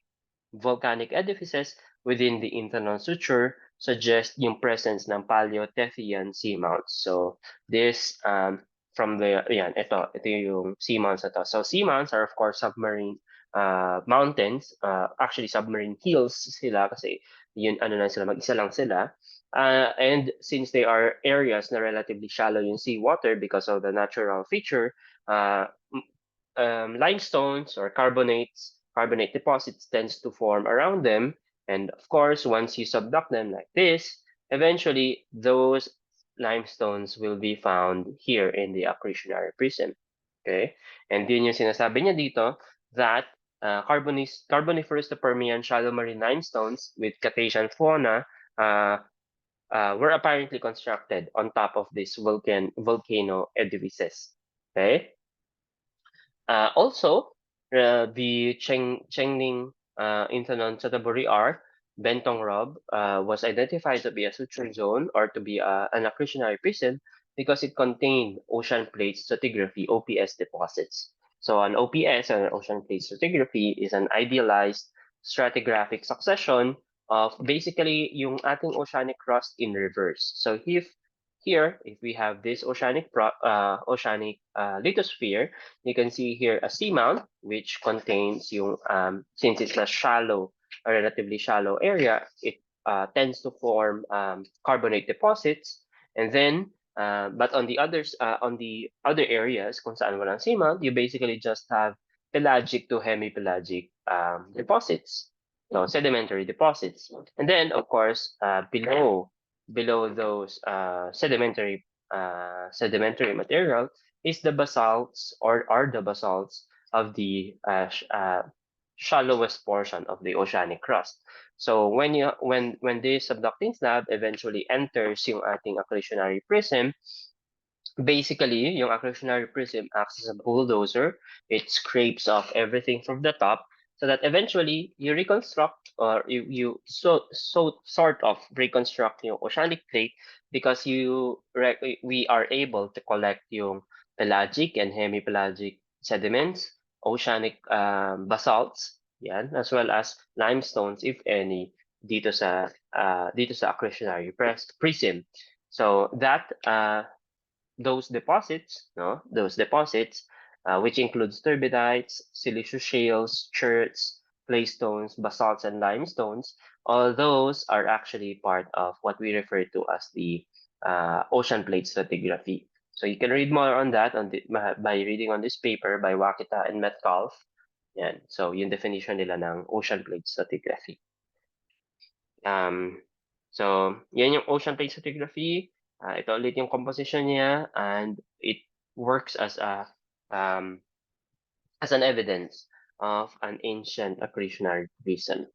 Speaker 1: volcanic edifices within the internal suture suggest yung presence ng Paleothethean seamounts. So this from the ito yung seamounts na to. So seamounts are of course submarine mountains, actually submarine hills sila kasi yun ano lang sila, mag-isa lang sila. And since they are areas na relatively shallow yung seawater because of the natural feature, uh, limestones or carbonate deposits tends to form around them. And of course, once you subduct them like this, eventually those limestones will be found here in the accretionary prism. Okay? And din yung sinasabi niya dito that Carboniferous to Permian shallow marine limestones with Cretaceous fauna were apparently constructed on top of these volcano edifices. Okay? Also, the Chengning Intanon Chataburi R, Bentong Rob, was identified to be a suture zone or to be an accretionary prism because it contained ocean plate stratigraphy (OPS) deposits. So an OPS, an ocean plate stratigraphy, is an idealized stratigraphic succession of basically yung ating oceanic crust in reverse. So if we have this oceanic lithosphere, you can see here a seamount which contains yung since it's a relatively shallow area, it tends to form carbonate deposits, and then but on the other areas kung saan walang seamount, you basically just have pelagic to hemipelagic deposits, so sedimentary deposits, and then of course below those sedimentary material is the basalts or are the basalts of the shallowest portion of the oceanic crust. So when this subducting slab eventually enters yung ating accretionary prism, basically yung accretionary prism acts as a bulldozer. It scrapes off everything from the top so that eventually you reconstruct or you sort of reconstruct yung oceanic plate because we are able to collect yung pelagic and hemipelagic sediments, oceanic basalts, yan, as well as limestones, if any, dito sa accretionary prism. So that those deposits, no, those deposits, which includes turbidites, siliceous shales, cherts, claystones, basalts, and limestones, all those are actually part of what we refer to as the ocean plate stratigraphy. So you can read more on that by reading on this paper by Wakita and Metcalf. Yan. So yung definition nila ng ocean plate stratigraphy. So yan yung ocean plate stratigraphy. Ito ulit yung composition niya, and it works as an evidence of an ancient accretionary prism.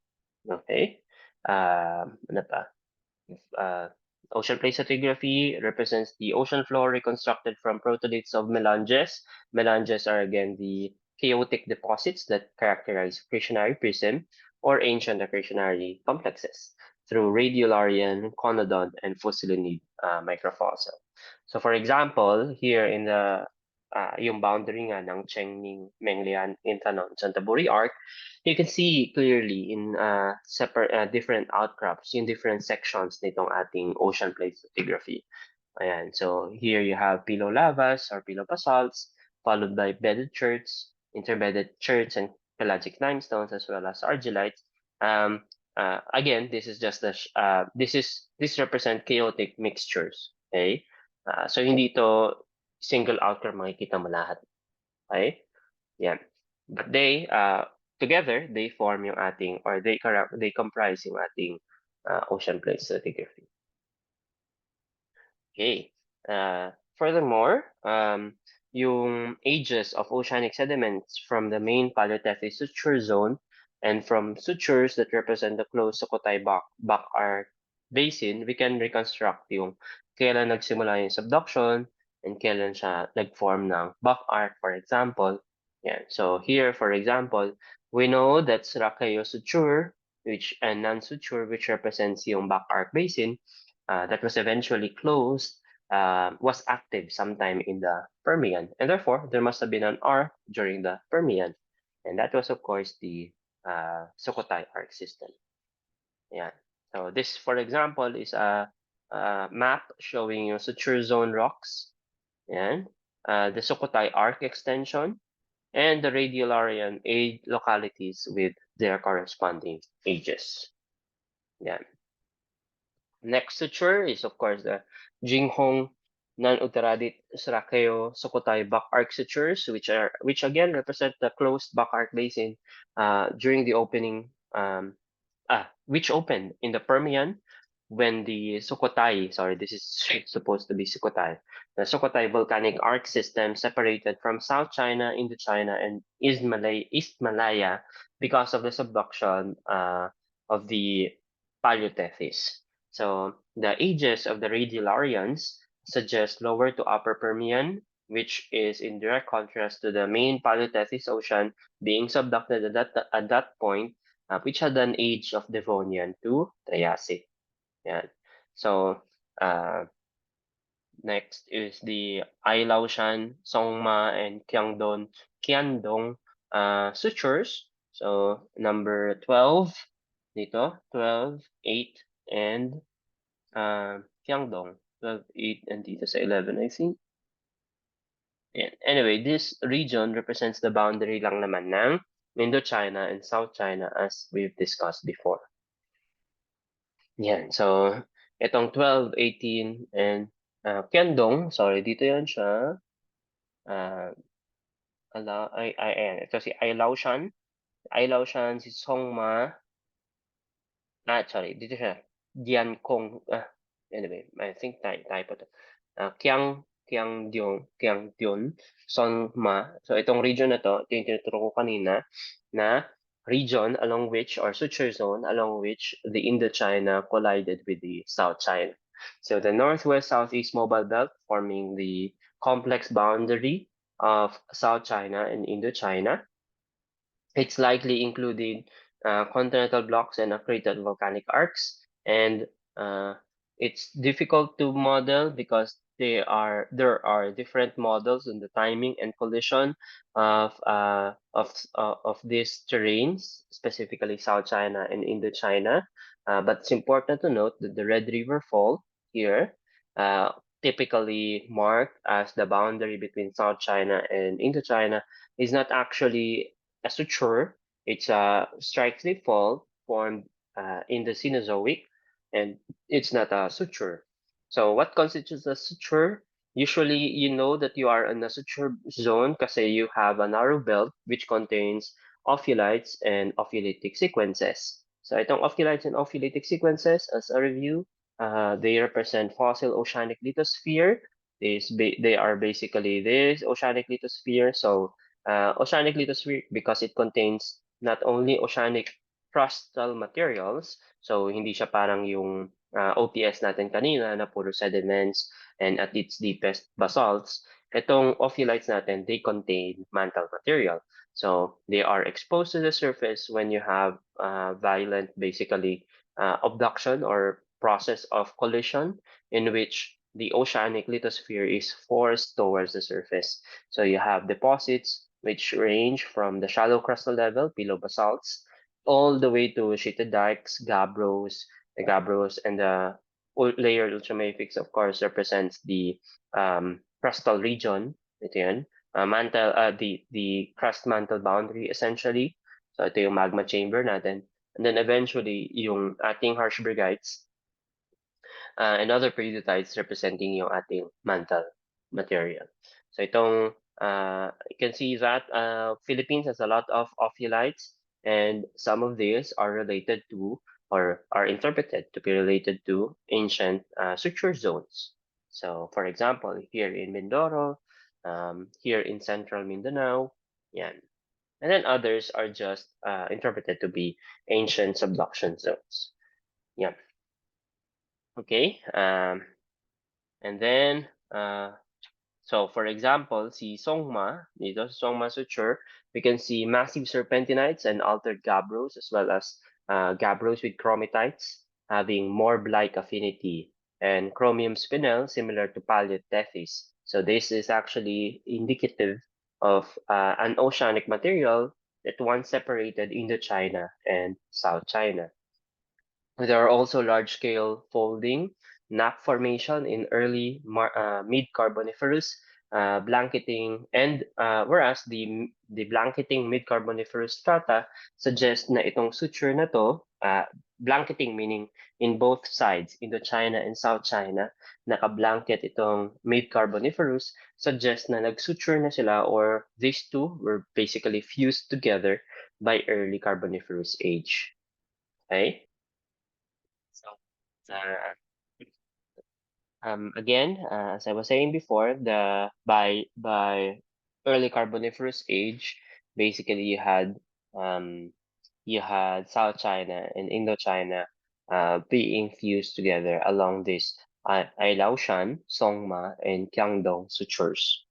Speaker 1: Okay? Ano pa? Ocean plate stratigraphy represents the ocean floor reconstructed from protoliths of melanges. Melanges are again the chaotic deposits that characterize accretionary prism or ancient accretionary complexes through radiolarian, conodont, and fossilonid microfossil. So for example, here in the yung boundary nga ng Chengning, Menglian, Intanon, Chantaburi arc, you can see clearly in separate different outcrops, in different sections nitong ating ocean plate stratigraphy. Ayan, so here you have pillow lavas or pillow basalts, followed by bedded cherts, interbedded cherts, and pelagic limestones, as well as argillites. Again, this is just this represent chaotic mixtures. Okay, so hindi to single outcrop makikita mo lahat. Okay, yan. But together, they form yung ating, or they comprise yung ating ocean plate stratigraphy. Okay. Furthermore, yung ages of oceanic sediments from the main Paleotephy suture zone and from sutures that represent the closed Sukhothai back arc basin, we can reconstruct yung kailan nagsimula yung subduction and kailan siya nag-form ng back arc, for example. Yeah. So here, for example, we know that Srakayo suture, which and non-suture, which represents yung back arc basin, that was eventually closed, was active sometime in the Permian, and therefore there must have been an arc during the Permian, and that was of course the Sukhothai arc system. Yeah. So this, for example, is a map showing you suture zone rocks and the Sukhothai arc extension and the radiolarian age localities with their corresponding ages. Yeah. Next suture is, of course, the Jinghong non-Uttaradit Srakeo Sukhothai back arc sutures, which again represent the closed back arc basin during the opening which opened in the Permian when the Sukhothai, sorry, this is supposed to be Sukhothai, the Sukhothai volcanic arc system separated from South China, Indochina, and East Malaya because of the subduction of the Paleotethys. So the ages of the radiolarians suggest lower to upper Permian, which is in direct contrast to the main Paleotethys ocean being subducted at that point, which had an age of Devonian to Triassic. Yeah. So next is the Ailaoshan, Songma, and Qiandong sutures. So number 12 dito, 12, 8, and Qiandong, 12, 8, and dito sa 11, I think. Yeah. Anyway, this region represents the boundary lang naman ng Indochina and South China as we've discussed before. Yan. So, itong 12, 18, and Qiandong, sorry, dito yan siya. Ayan. Ito si Ailaoshan. Ailaoshan, si Songma. Sorry, dito siya. Diankong. Anyway, I think typo to. Kiangdion, Songma. So, itong region na to, ito yung tinuturo ko kanina, na region along which, or suture zone, along which the Indochina collided with the South China. So the northwest-southeast mobile belt forming the complex boundary of South China and Indochina. It's likely including continental blocks and accreted volcanic arcs, and it's difficult to model because there are different models in the timing and collision of these terrains, specifically South China and Indochina. But it's important to note that the Red River Fall here, typically marked as the boundary between South China and Indochina, is not actually a suture. It's a strike-slip fault formed in the Cenozoic, and it's not a suture. So what constitutes a suture? Usually, you know that you are in a suture zone kasi you have a narrow belt which contains ophiolites and ophiolitic sequences. So itong ophiolites and ophiolitic sequences, as a review, they represent fossil oceanic lithosphere. They are basically this oceanic lithosphere. So oceanic lithosphere because it contains not only oceanic crustal materials, so hindi siya parang yung OPS natin kanina na puro sediments and at its deepest basalts. Itong ophiolites natin, they contain mantle material. So they are exposed to the surface when you have violent, basically, abduction or process of collision in which the oceanic lithosphere is forced towards the surface. So you have deposits which range from the shallow crustal level, below basalts, all the way to sheeted dikes, the gabbros, and the layered ultramafics, of course, represents the crustal region. Ito yan. The crust mantle boundary, essentially. So ito yung magma chamber natin. And then eventually, yung ating harsh brigites and other periodicites representing yung ating mantle material. So itong, you can see that Philippines has a lot of ophiolites. And some of these are related to or are interpreted to be related to ancient suture zones. So, for example, here in Mindoro, here in central Mindanao, yeah. And then others are just interpreted to be ancient subduction zones. Yeah. Okay. And then so for example, si Songma, dito sa Songma suture, we can see massive serpentinites and altered gabbros as well as gabbros with chromatites having morb-like affinity and chromium spinel similar to palliate tethys. So this is actually indicative of an oceanic material that once separated Indochina and South China. There are also large-scale folding nappe formation in early mid-Carboniferous blanketing, and whereas the blanketing mid-Carboniferous strata suggest na itong suture na to, blanketing meaning in both sides, Indochina and South China, naka-blanket itong mid-Carboniferous, suggests na nag-suture na sila or these two were basically fused together by early Carboniferous age. Okay? So, uh, again, as I was saying before, the by early Carboniferous age, basically you had South China and Indochina being fused together along this Ailaoshan, Songma, and Qiangdong sutures.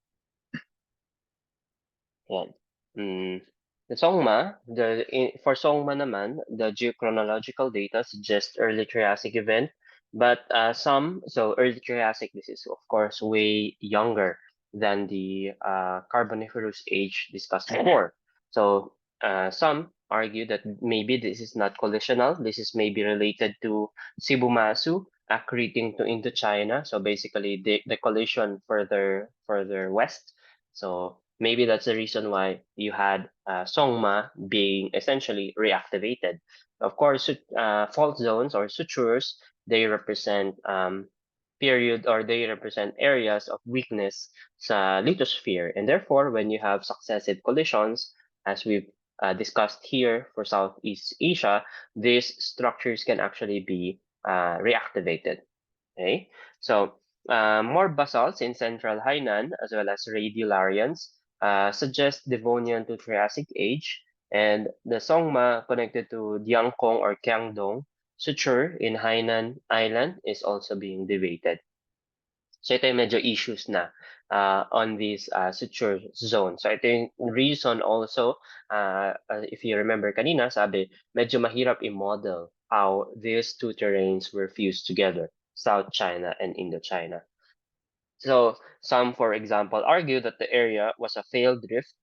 Speaker 1: Yan. Mm. The Songma, for Songma naman, the geochronological data suggests early Triassic event, but so early Triassic, this is of course way younger than the Carboniferous age discussed before. So some argue that maybe this is not collisional. This is maybe related to Sibumasu accreting to Indochina. So basically the collision further west. So maybe that's the reason why you had Songma being essentially reactivated. Of course, fault zones or sutures, they represent period or they represent areas of weakness sa lithosphere. And therefore, when you have successive collisions, as we've discussed here for Southeast Asia, these structures can actually be reactivated. Okay, so more basalts in central Hainan as well as radiolarians suggest Devonian to Triassic age, and the Songma connected to Diangkong or Kiangdong suture in Hainan Island is also being debated. So ito yung medyo issues na on this suture zone. So ito yung reason also, if you remember kanina, sabi, medyo mahirap i-model how these two terrains were fused together, South China and Indochina. So some, for example, argue that the area was a failed rift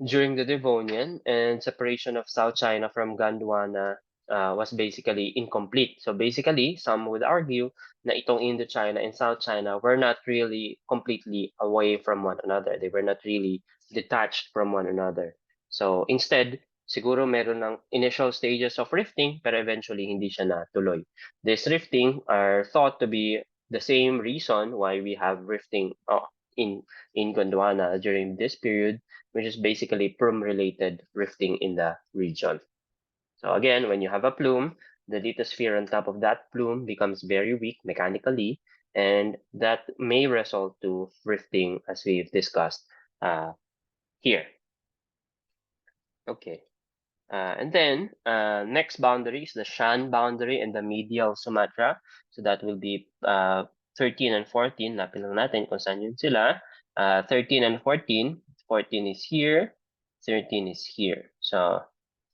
Speaker 1: during the Devonian, and separation of South China from Gondwana was basically incomplete. So basically, some would argue na itong Indochina and South China were not really completely away from one another. They were not really detached from one another. So instead, siguro meron ng initial stages of rifting, pero eventually hindi siya natuloy. This rifting are thought to be the same reason why we have rifting in Gondwana during this period, which is basically plume-related rifting in the region. So again, when you have a plume, the lithosphere on top of that plume becomes very weak mechanically, and that may result to rifting as we've discussed here. Okay. And then next boundary is the Shan boundary and the medial Sumatra. So that will be 13 and 14. Napin lang natin kung saan yun sila. 13 and 14. 14 is here. 13 is here. So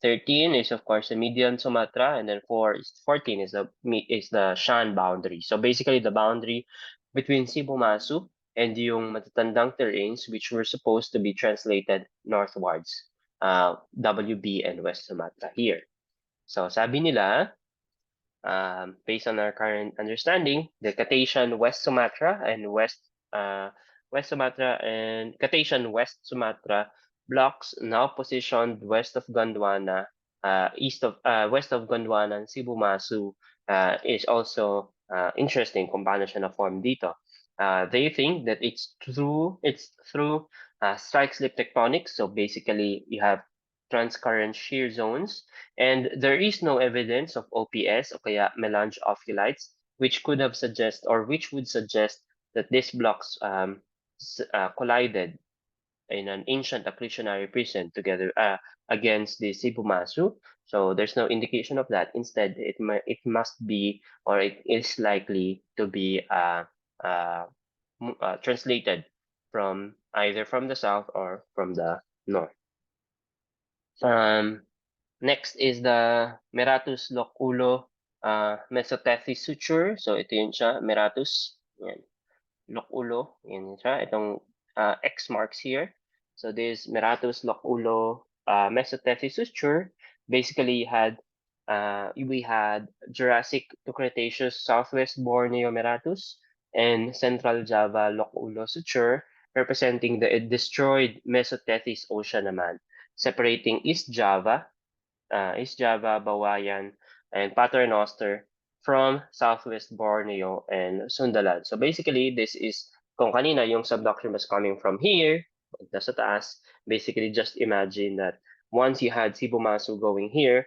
Speaker 1: 13 is of course the median Sumatra, and then 14 is the Shan boundary. So basically the boundary between Cebu Masu and yung matatandang terrains which were supposed to be translated northwards. WB and West Sumatra here. So sabi nila, based on our current understanding, the Cetacean West Sumatra and West Sumatra and Cetacean West Sumatra blocks now positioned west of Gondwana, west of Gondwana and Cebu Masu is also interesting kung paano siya na-form dito. They think that it's through strike slip tectonics. So basically, you have transcurrent shear zones, and there is no evidence of OPS o kaya melange ophiolites, which could have suggest or which would suggest that these blocks collided in an ancient accretionary present together against the Sibumasu. So there's no indication of that. Instead, it must be, or it is likely to be uh, translated from either from the south or from the north. Um, Next is the Meratus Loculo Mesotethis suture. So ito yun siya, Meratus. Yan. Loculo. Yan siya. Itong X marks here. So this Meratus Loculo Mesotethis suture basically we had Jurassic to Cretaceous Southwest Borneo Meratus and Central Java Loculo suture representing the destroyed Mesotethis Ocean naman, separating East Java, Bawayan, and Paternoster from Southwest Borneo and Sundaland. So basically, this is kung kanina yung subduction was coming from here, nasa taas, basically just imagine that once you had Sibumasu going here,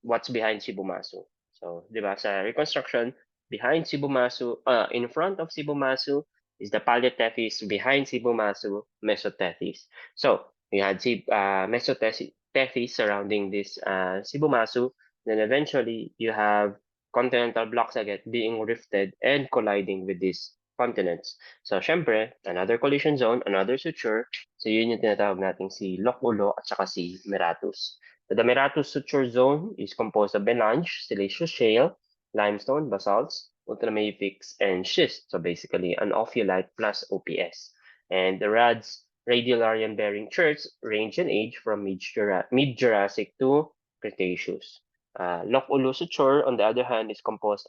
Speaker 1: what's behind Sibumasu? So, di ba, sa reconstruction, behind Sibumasu, in front of Sibumasu is the Paleotethys, behind Sibumasu, Mesotethys. So, you had Mesotethys surrounding this Sibumasu, then eventually you have continental blocks again being rifted and colliding with these continents. So, syempre, another collision zone, another suture. So, yun yung tinatawag nating si Loculo at saka si Meratus. The Dameratus suture zone is composed of melange, siliceous shale, limestone, basalts, ultramafics, and schist. So basically an ophiolite plus OPS. And the RADS radiolarian bearing cherts range in age from mid-Jurassic to Cretaceous. Loc-Ulu suture, on the other hand, is composed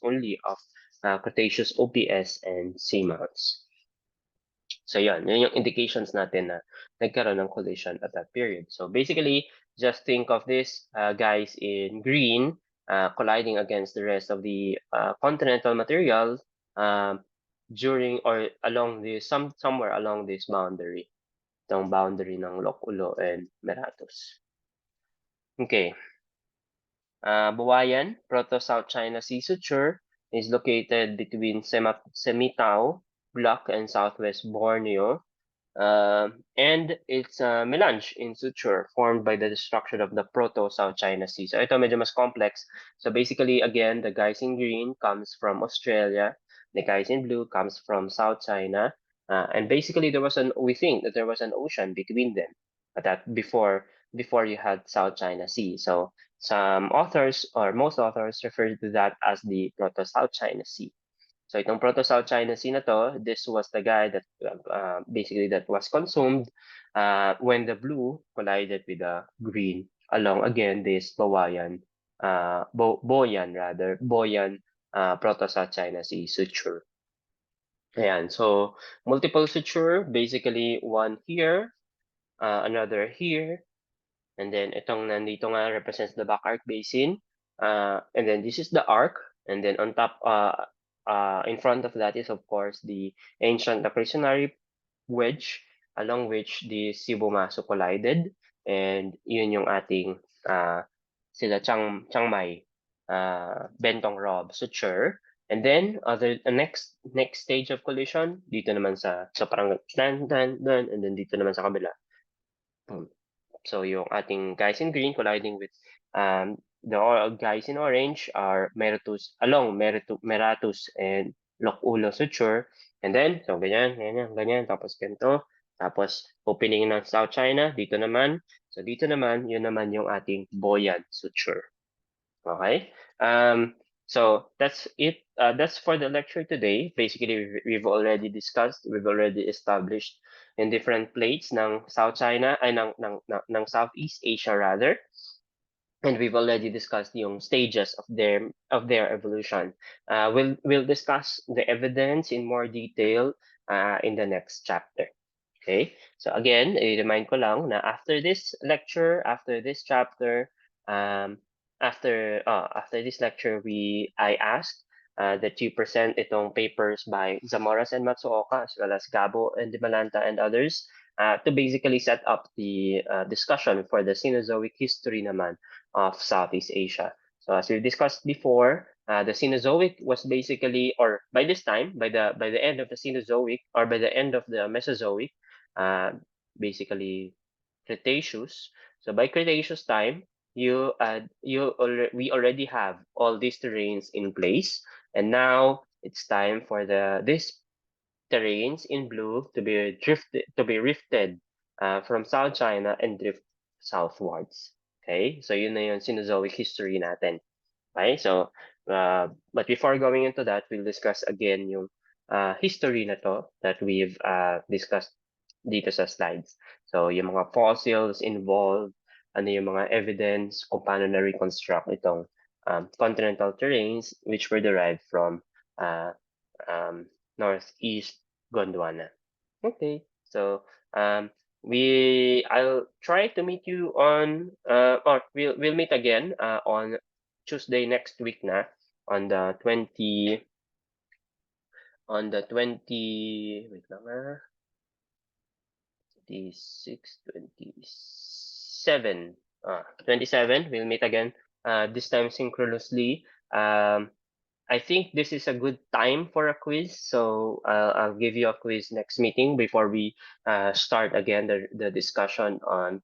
Speaker 1: only of Cretaceous OPS and seamounts. So yun yung indications natin na nagkaroon ng collision at that period. So basically, just think of this guys in green colliding against the rest of the continental material during or along this somewhere along this boundary, itong boundary ng Loculo and Meratus. Okay. Buwayan, Proto-South China Sea suture is located between Semitao Block and Southwest Borneo. And it's a melange in suture formed by the destruction of the Proto-South China Sea. So ito medyo mas complex. So basically, again, the guys in green comes from Australia. The guys in blue comes from South China. And basically, we think that there was an ocean between them that before you had South China Sea. So some authors or most authors refer to that as the Proto-South China Sea. So itong Proto-South China Sea na to, this was the guy that basically that was consumed when the blue collided with the green along again this Boyan Proto-South China Sea suture. Ayan, so multiple suture, basically one here, another here, and then itong nandito nga represents the back arc basin. And then this is the arc. And then on top, in front of that is, of course, the ancient accretionary wedge along which the Sibumasu collided. And yun yung ating sila Chiang Mai Bentong Rob suture. And then next stage of collision dito naman sa parang dan, and then dito naman sa kabila. So yung ating guys in green colliding with the guys in orange are Meratus and Loculo suture. And then, so ganyan, tapos ganito. Tapos opening ng South China, dito naman. So dito naman, yun naman yung ating Boyan suture. Okay? So that's it. That's for the lecture today. Basically, we've already established in different plates ng South China, ay ng Southeast Asia rather. And we've already discussed yung stages of their evolution. We'll discuss the evidence in more detail in the next chapter. Okay? So again, i-remind ko lang na after this lecture, after this chapter, after this lecture, I asked that you present itong papers by Zamoras and Matsuoka, as well as Gabo and Dimalanta and others. to basically set up the discussion for the Cenozoic history naman of Southeast Asia. So as we discussed before, the Cenozoic was basically, or by this time, by the end of the Cenozoic, or by the end of the Mesozoic, uh, basically Cretaceous. So by Cretaceous time, we already have all these terrains in place, and now it's time for this terrains in blue to be rifted from South China and drift southwards. Okay, so yun na yung Cenozoic history natin. Okay, so but before going into that, we'll discuss again yung history na to that we've discussed dito sa slides. So yung mga fossils involved, ano yung mga evidence kung paano na reconstruct itong continental terrains which were derived from uh, northeast Gondwana. Okay, so I'll try to meet you on or we'll meet again on Tuesday next week na on the 20 wait lang 26 27 27 we'll meet again this time synchronously. I think this is a good time for a quiz, so I'll give you a quiz next meeting before we start again the discussion uh,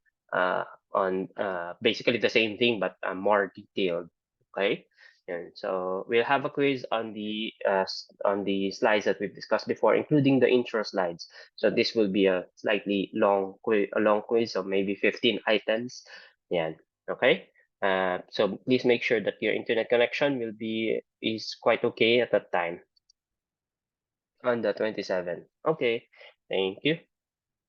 Speaker 1: on basically the same thing but more detailed. Okay, and so we'll have a quiz on the slides that we've discussed before, including the intro slides. So this will be a slightly a long quiz of maybe 15 items. Yeah. Okay. So please make sure that your internet connection is quite okay at that time on the 27th. Okay, thank you.